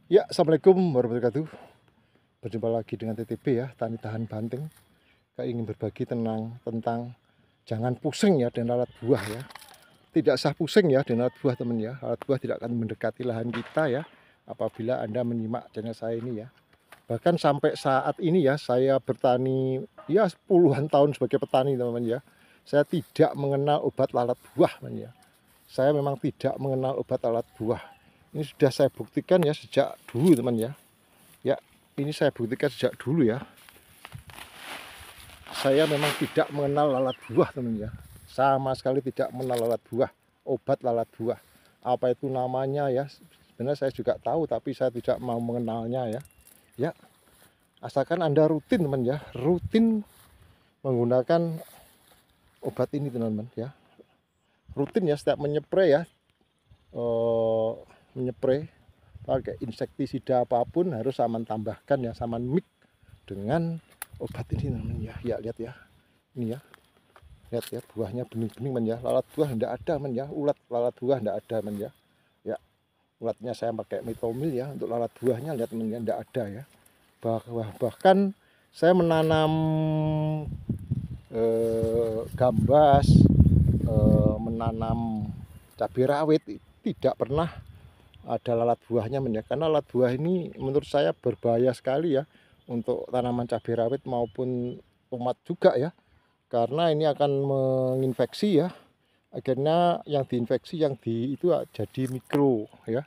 Ya, assalamualaikum warahmatullahi wabarakatuh. Berjumpa lagi dengan TTB ya, Tani Tahan Banting. Saya ingin berbagi tentang jangan pusing ya dengan lalat buah ya. Tidak usah pusing ya dengan lalat buah teman ya. Lalat buah tidak akan mendekati lahan kita ya apabila Anda menyimak channel saya ini ya. Bahkan sampai saat ini ya saya bertani ya puluhan tahun sebagai petani teman-teman ya. Saya tidak mengenal obat lalat buah teman ya. Saya memang tidak mengenal obat lalat buah. Ini sudah saya buktikan ya sejak dulu teman ya. Ya, ini saya buktikan sejak dulu ya. Saya memang tidak mengenal lalat buah teman ya. Sama sekali tidak mengenal lalat buah, obat lalat buah. Apa itu namanya ya? Sebenarnya saya juga tahu tapi saya tidak mau mengenalnya ya. Ya, asalkan Anda rutin teman ya, rutin menggunakan obat ini teman-teman ya. Rutin ya setiap menyepray ya. Menyepray pakai insektisida apapun harus Saman tambahkan ya, Saman mix dengan obat ini teman ya. Ya lihat ya, ini ya, lihat ya buahnya bening-bening men ya. Lalat buah tidak ada men ya, ulat lalat buah tidak ada men ya. Ya, ulatnya saya pakai mitomil ya, untuk lalat buahnya lihat men ya, tidak ada ya. Bahkan saya menanam gambas, menanam cabai rawit tidak pernah ada lalat buahnya men ya. Karena lalat buah ini menurut saya berbahaya sekali ya untuk tanaman cabai rawit maupun tomat juga ya, karena ini akan menginfeksi ya. Akhirnya yang diinfeksi yang di itu jadi mikro ya,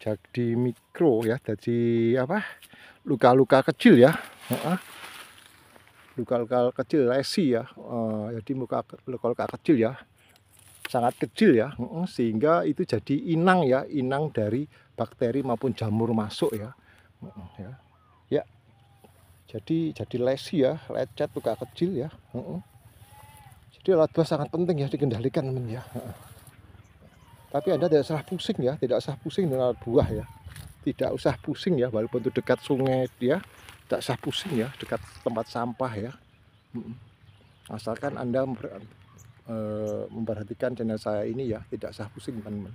jadi mikro ya, jadi apa, luka-luka kecil ya, luka-luka kecil lesi ya, jadi luka-luka kecil ya, sangat kecil ya, sehingga itu jadi inang ya, inang dari bakteri maupun jamur masuk ya. Ya, ya. Jadi lesi ya, lecet, luka kecil ya. Jadi lalat buah sangat penting ya dikendalikan teman ya. Tapi Anda tidak usah pusing ya, tidak usah pusing dengan lalat buah ya. Tidak usah pusing ya, walaupun itu dekat sungai dia, tidak usah pusing ya, dekat tempat sampah ya. Asalkan Anda memperhatikan channel saya ini ya, tidak usah pusing teman-teman.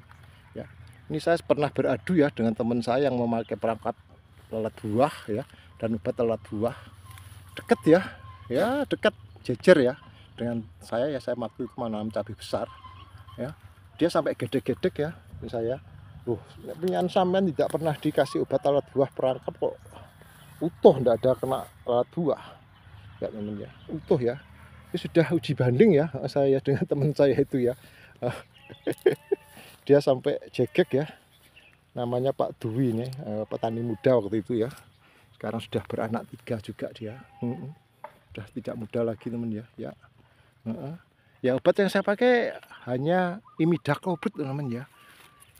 Ya, ini saya pernah beradu ya dengan teman saya yang memakai perangkap lalat buah ya dan obat lalat buah. Dekat ya dekat jejer ya dengan saya ya. Saya waktu itu menanam cabai besar ya, dia sampai gedek-gedek ya saya. Punyaan sampean tidak pernah dikasih obat lalat buah perangkap kok utuh, tidak ada kena lalat buah ya teman ya, utuh ya. Ini sudah uji banding ya saya dengan teman saya itu ya. Dia sampai jegek ya, namanya Pak Dwi nih, petani muda waktu itu ya. Sekarang sudah beranak 3 juga dia. Sudah tidak muda lagi teman ya. Ya, ya obat yang saya pakai hanya imidacloprid teman ya.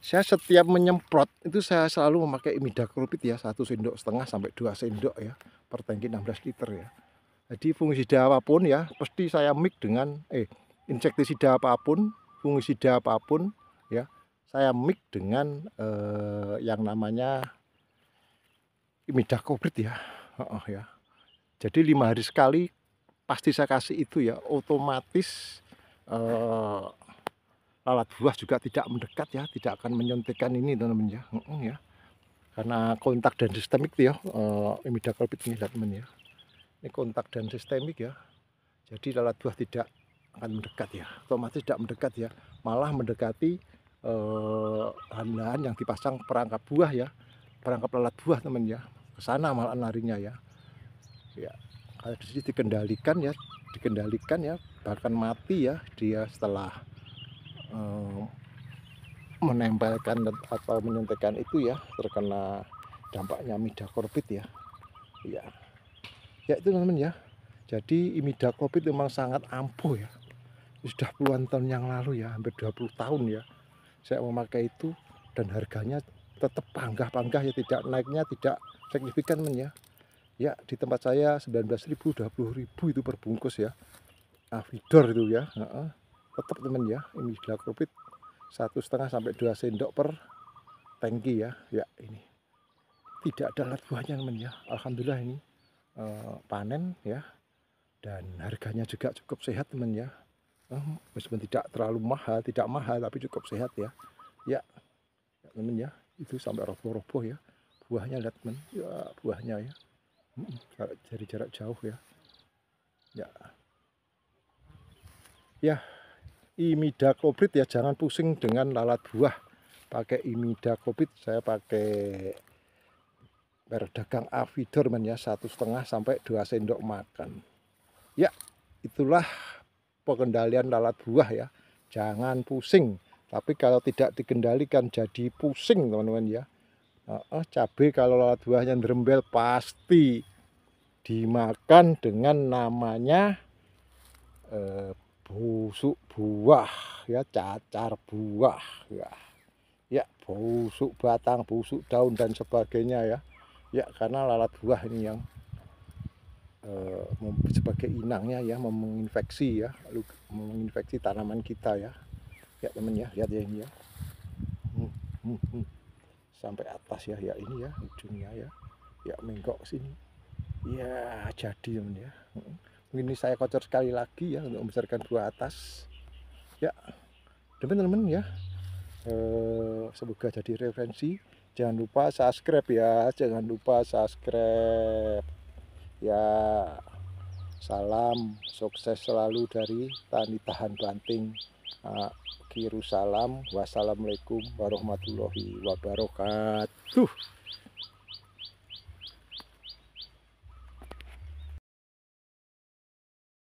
Saya setiap menyemprot itu saya selalu memakai imidacloprid ya, 1,5 sendok sampai 2 sendok ya per tangki 16 liter ya. Jadi fungisida apapun ya pasti saya mix dengan insektisida apapun, fungisida apapun ya, saya mix dengan yang namanya imidacloprid ya. Ya. Jadi 5 hari sekali pasti saya kasih itu ya, otomatis lalat buah juga tidak mendekat ya, tidak akan menyuntikkan ini teman-teman ya. Ya. Karena kontak dan sistemik ya, imidacloprid ini teman ya. Ini kontak dan sistemik ya. Jadi lalat buah tidak akan mendekat ya, otomatis tidak mendekat ya, malah mendekati lahan-lahan yang dipasang perangkap buah ya, perangkap lalat buah teman ya, ke sana malah larinya ya. Ya, kalau di sini dikendalikan ya, bahkan mati ya dia setelah menempelkan atau menyuntikkan itu ya, terkena dampaknya imidacloprid ya. Ya, ya itu teman-teman ya. Jadi imidacloprid memang sangat ampuh ya. Sudah puluhan tahun yang lalu ya, hampir 20 tahun ya saya memakai itu, dan harganya tetap panggah-panggah ya, tidak naiknya tidak signifikan men ya. Ya di tempat saya 19.000, 20.000 itu per bungkus ya, Avidor itu ya. Tetap teman ya, imidacloprid 1,5 sampai 2 sendok per tangki ya. Ya ini tidak ada lalat buahnya teman ya, alhamdulillah ini panen ya, dan harganya juga cukup sehat teman ya. Meskipun tidak terlalu mahal, tidak mahal tapi cukup sehat ya. Ya teman ya, itu sampai roboh-roboh ya buahnya lihat teman ya, buahnya ya. Dari jarak jauh ya. Ya, imidacloprid ya, jangan pusing dengan lalat buah. Pakai imidacloprid, saya pakai merek dagang Avidor ya, 1,5 sampai 2 sendok makan. Ya, itulah pengendalian lalat buah ya. Jangan pusing. Tapi kalau tidak dikendalikan jadi pusing teman-teman ya. Cabai kalau lalat buahnya ngerembel pasti dimakan dengan namanya busuk buah ya, cacar buah ya, busuk batang, busuk daun dan sebagainya ya, karena lalat buah ini yang sebagai inangnya ya, menginfeksi ya, lalu menginfeksi tanaman kita ya teman ya, lihat ya ini ya, sampai atas ya ini ya, ujungnya ya menggok sini ya, jadi teman ya. Mungkin ini saya kocor sekali lagi ya untuk membesarkan buah atas ya teman-teman ya. Semoga jadi referensi. Jangan lupa subscribe ya, jangan lupa subscribe ya. Salam sukses selalu dari Tani Tahan Banting. Kiru salam. Wassalamualaikum warahmatullahi wabarakatuh.